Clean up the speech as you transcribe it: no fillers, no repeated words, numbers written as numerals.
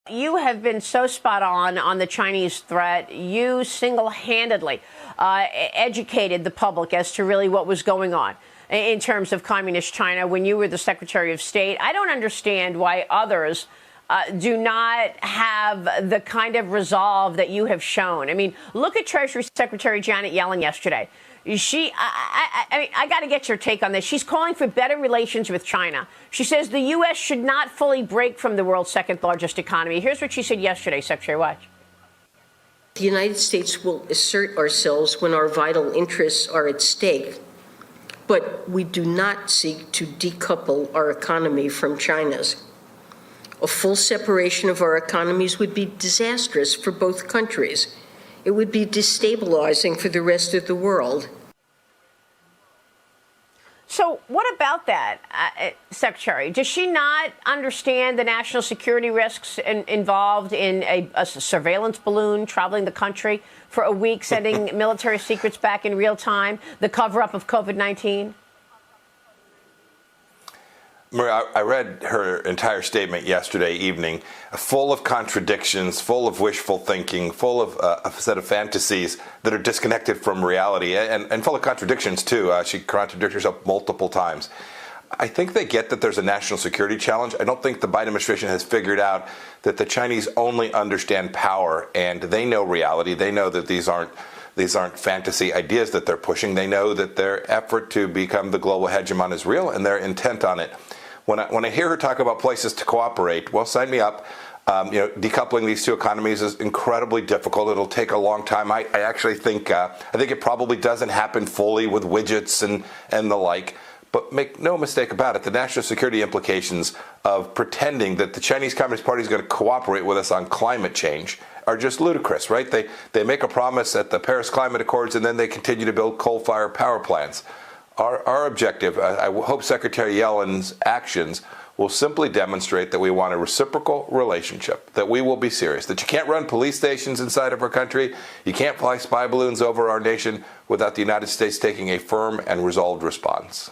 You have been so spot on the Chinese threat. You single-handedly educated the public as to really what was going on in terms of communist China when you were the Secretary of State. I don't understand why others do not have the kind of resolve that you have shown. I mean, look at Treasury Secretary Janet Yellen yesterday. I got to get your take on this. She's calling for better relations with China. She says the U.S. should not fully break from the world's second largest economy. Here's what she said yesterday, Secretary. Watch. The United States will assert ourselves when our vital interests are at stake, but we do not seek to decouple our economy from China's. A full separation of our economies would be disastrous for both countries. It would be destabilizing for the rest of the world. So what about that, Secretary? Does she not understand the national security risks involved in a surveillance balloon traveling the country for a week, sending military secrets back in real time, the cover-up of COVID-19? Maria, I read her entire statement yesterday evening, full of contradictions, full of wishful thinking, full of a set of fantasies that are disconnected from reality, and full of contradictions, too. She contradicted herself multiple times. I think they get that there's a national security challenge. I don't think the Biden administration has figured out that the Chinese only understand power, and they know reality. They know that these aren't fantasy ideas that they're pushing. They know that their effort to become the global hegemon is real, and they're intent on it. When I hear her talk about places to cooperate, well, sign me up. Decoupling these two economies is incredibly difficult. It'll take a long time. I actually think it probably doesn't happen fully with widgets and the like. But make no mistake about it, the national security implications of pretending that the Chinese Communist Party is going to cooperate with us on climate change are just ludicrous, right? They make a promise at the Paris Climate Accords, and then they continue to build coal-fired power plants. Our objective, I hope Secretary Yellen's actions will simply demonstrate that we want a reciprocal relationship, that we will be serious, that you can't run police stations inside of our country, you can't fly spy balloons over our nation without the United States taking a firm and resolved response.